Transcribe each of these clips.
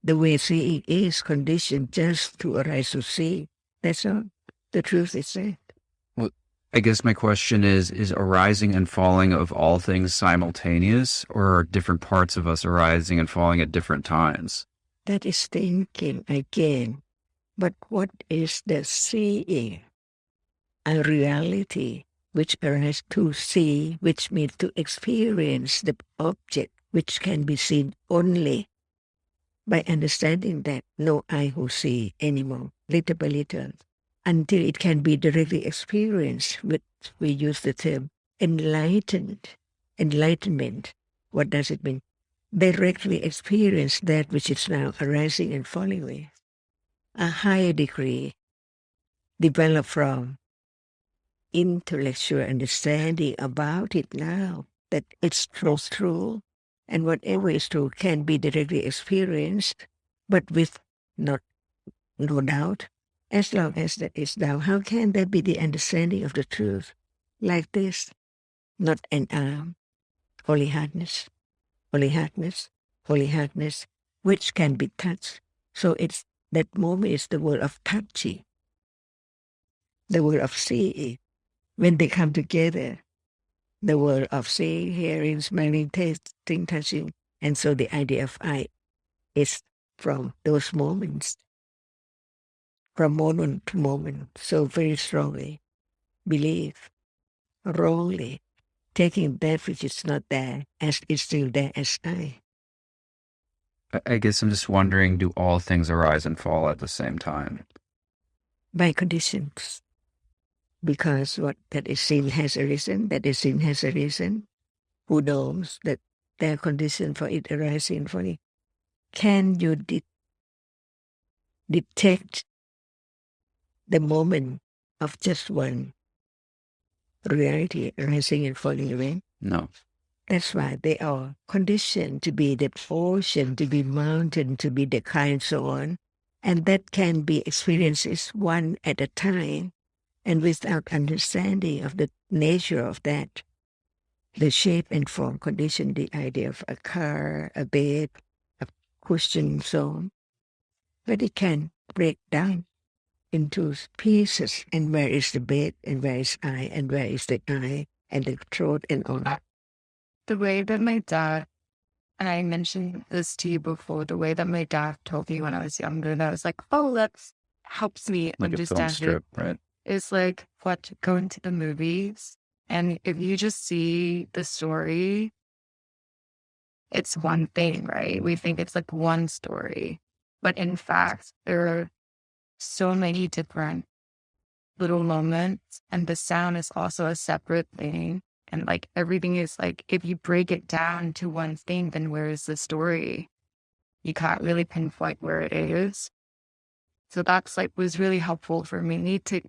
the way seeing is conditioned just to arise to see. That's all. The truth is that. Well, I guess my question is arising and falling of all things simultaneous, or are different parts of us arising and falling at different times? That is thinking again. But what is the seeing? A reality which arises to see, which means to experience the object, which can be seen only by understanding that no eye who see anymore, little by little, until it can be directly experienced, which we use the term enlightenment. What does it mean? Directly experience that which is now arising and falling away. A higher degree developed from intellectual understanding about it now, that it's true, and whatever is true can be directly experienced, but with no doubt. As long as that is doubt, how can that be the understanding of the truth? Like this, not an arm, holy hardness, which can be touched. So it's that moment is the world of touching, the world of seeing. When they come together, the world of seeing, hearing, smelling, tasting, touching, and so the idea of I is from those moments, from moment to moment, so very strongly, believe, wrongly, taking that which is not there as it's still there as I. I guess I'm just wondering, do all things arise and fall at the same time? By conditions. Because what that is seen has arisen, that is seen has arisen. Who knows that there are conditions for it arising and falling? Can you detect the moment of just one reality arising and falling away? No. That's why they are conditioned to be the ocean, to be mountain, to be the sky, and so on. And that can be experiences one at a time. And without understanding of the nature of that, the shape and form condition, the idea of a car, a bed, a cushion, and so on. But it can break down into pieces. And where is the bed, and where is I, and where is the eye, and the throat, and all that. The way that my dad, and I mentioned this to you before, the way that my dad told me when I was younger, that I was like, oh, that helps me Like understand a film strip, it. right? It's like going to the movies, and if you just see the story, it's one thing, right? We think it's like one story, but in fact, there are so many different little moments, and the sound is also a separate thing. And like everything is like, if you break it down to one thing, then where is the story? You can't really pinpoint where it is. So that's like was really helpful for me to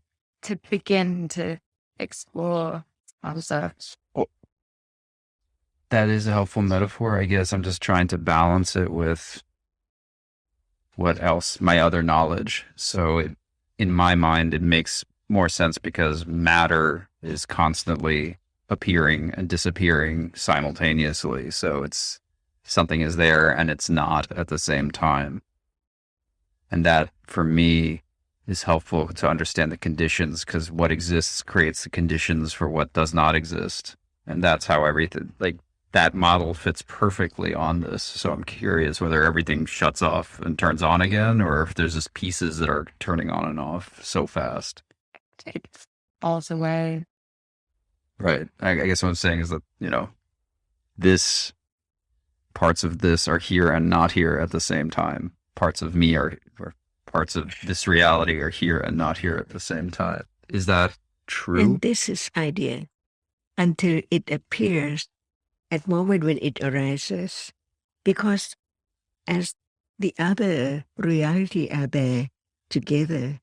begin to explore concepts. Well, that is a helpful metaphor. I guess I'm just trying to balance it with what else, my other knowledge. So in my mind, it makes more sense because matter is constantly appearing and disappearing simultaneously. So it's something is there and it's not at the same time. And that, for me, is helpful to understand the conditions, because what exists creates the conditions for what does not exist. And that's how everything, like, that model fits perfectly on this. So I'm curious whether everything shuts off and turns on again, or if there's just pieces that are turning on and off so fast. It falls away. Right. I guess what I'm saying is that, this parts of this are here and not here at the same time. Parts of me or parts of this reality are here and not here at the same time. Is that true? And this is idea until it appears at moment when it arises, because as the other reality are there together,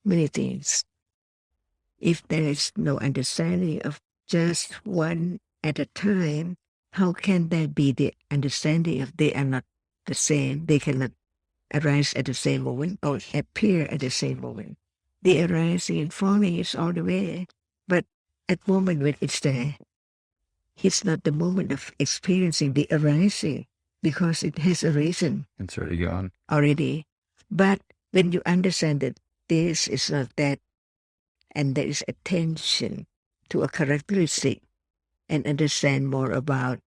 many things. If there is no understanding of just one at a time, how can there be the understanding of they are not the same? They cannot arise at the same moment or appear at the same moment. The arising and falling is all the way, but at the moment when it's there, it's not the moment of experiencing the arising. because it has a reason It's already gone. already. But when you understand that this is not that, and there is attention to a characteristic, and understand more about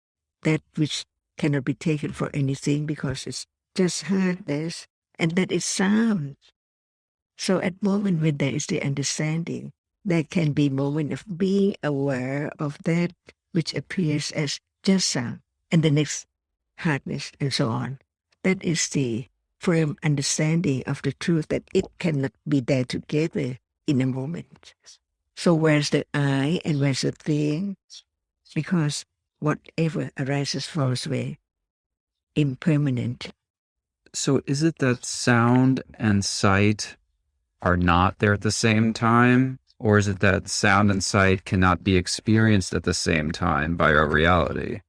that which cannot be taken for anything because it's just heard this, and that is sound. So at moment when there is the understanding, there can be moment of being aware of that which appears as just sound, and the next hardness, and so on. That is the firm understanding of the truth that it cannot be there together in a moment. So where's the I and where's the thing? Because whatever arises falls away, impermanent. So is it that sound and sight are not there at the same time? Or is it that sound and sight cannot be experienced at the same time by our reality?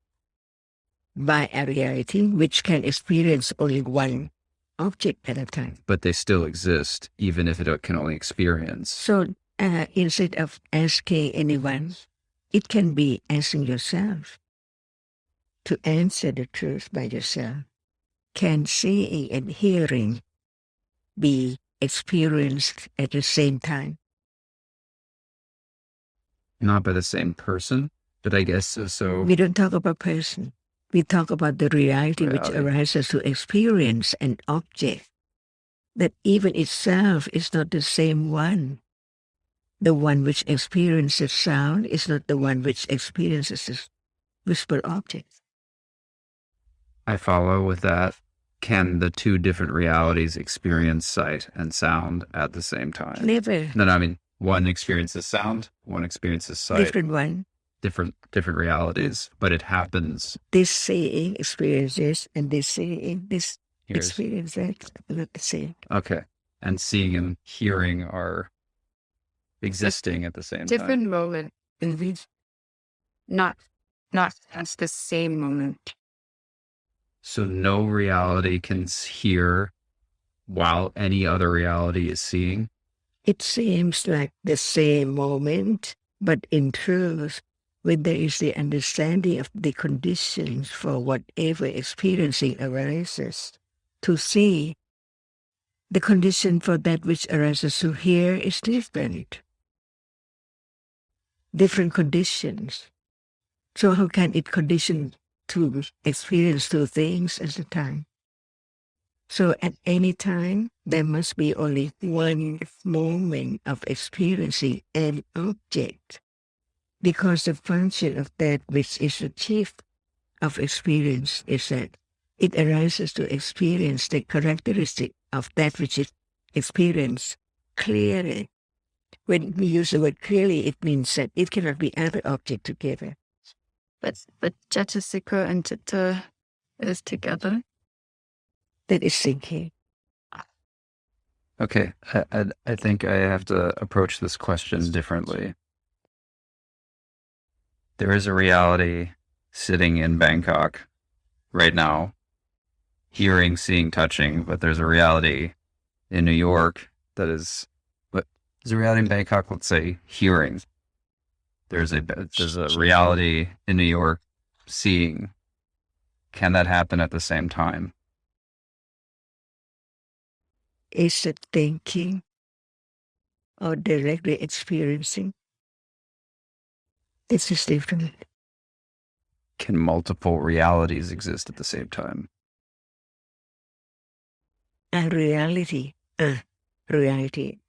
By a reality which can experience only one object at a time. But they still exist, even if it can only experience. So instead of asking anyone, it can be asking yourself to answer the truth by yourself. Can seeing and hearing be experienced at the same time? Not by the same person, but I guess so. We don't talk about person. We talk about the reality which Reality. arises to experience an object that even itself is not the same one. The one which experiences sound is not the one which experiences this whisper object. I follow with that. Can the two different realities experience sight and sound at the same time? Never. No, I mean, one experiences sound, one experiences sight. Different one. Different realities, but it happens. This seeing experiences and this seeing, this Here's- experience that are not the same. Okay. And seeing and hearing are existing at the same Different time. moment. Not as the same moment. So no reality can hear while any other reality is seeing. It seems like the same moment, but in truth, when there is the understanding of the conditions for whatever experiencing arises, to see the condition for that which arises to hear is different. Different conditions. So how can it condition to experience two things at a time? So at any time, there must be only one moment of experiencing an object, because the function of that which is the chief of experience is that it arises to experience the characteristic of that which is experienced clearly. When we use the word clearly, it means that it cannot be other object together. But cetasika and citta is together. That is thinking. Okay. I think I have to approach this question differently. There is a reality sitting in Bangkok right now, hearing, seeing, touching, but there's a reality in New York that is, but there's a reality in Bangkok, let's say, hearing. There's a reality in New York, seeing. Can that happen at the same time? Is it thinking or directly experiencing? This is different. Can multiple realities exist at the same time? A reality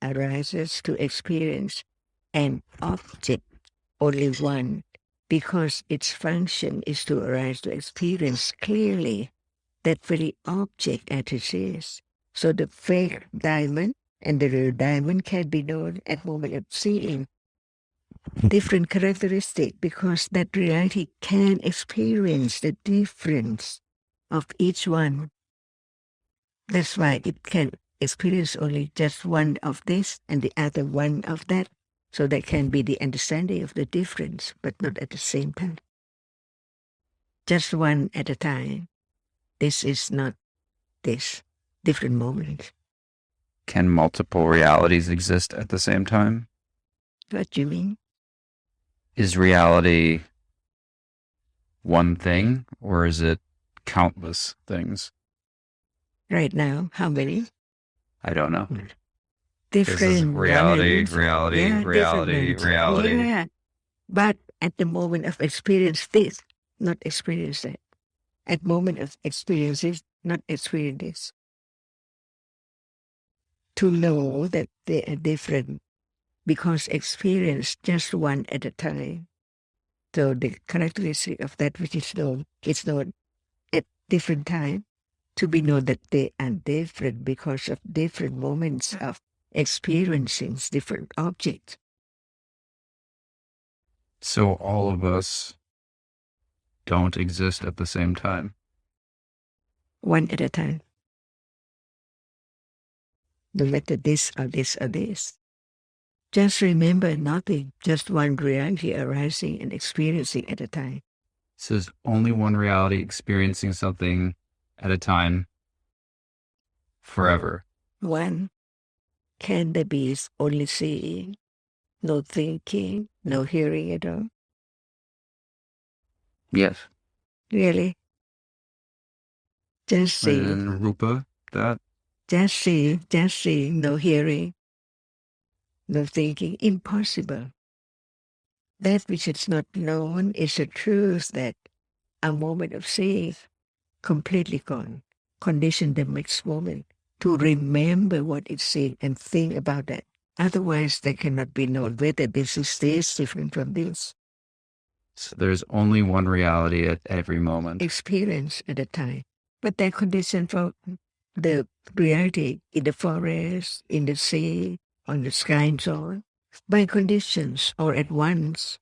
arises to experience an object, only one, because its function is to arise to experience clearly that very object as it is. So the fake diamond and the real diamond can be known at moment of seeing. Different characteristic, because that reality can experience the difference of each one. That's why it can experience only just one of this and the other one of that. So there can be the understanding of the difference, but not at the same time. Just one at a time. This is not this. Different moments. Can multiple realities exist at the same time? What do you mean? Is reality one thing, or is it countless things. Right now, how many? I don't know. Different This is reality, ones. reality, Yeah, reality, different ones. reality. Yeah. But at the moment of experience this, not experience that. At moment of experience this, not experience this. To know that they are different, because experience just one at a time. So the characteristic of that which is known at different time, to be known that they are different because of different moments of experiencing different objects. So all of us don't exist at the same time. One at a time. No matter this or this or this. Just remember nothing, just one reality arising and experiencing at a time. So there's only one reality experiencing something at a time forever. One. Can there be only seeing, no thinking, no hearing at all? Yes. Really? Just see. And rupa, that? Just see, no hearing, no thinking, impossible. That which is not known is a truth that a moment of seeing, completely gone, condition the next moment to remember what it's seeing and think about that. Otherwise, there cannot be known whether this is this different from this. So there's only one reality at every moment. Experience at a time. But that condition for the reality in the forest, in the sea, on the sky and so on, by conditions or at once,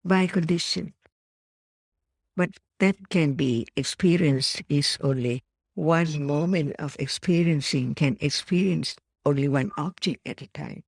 by condition. But that can be experienced is only one moment of experiencing can experience only one object at a time.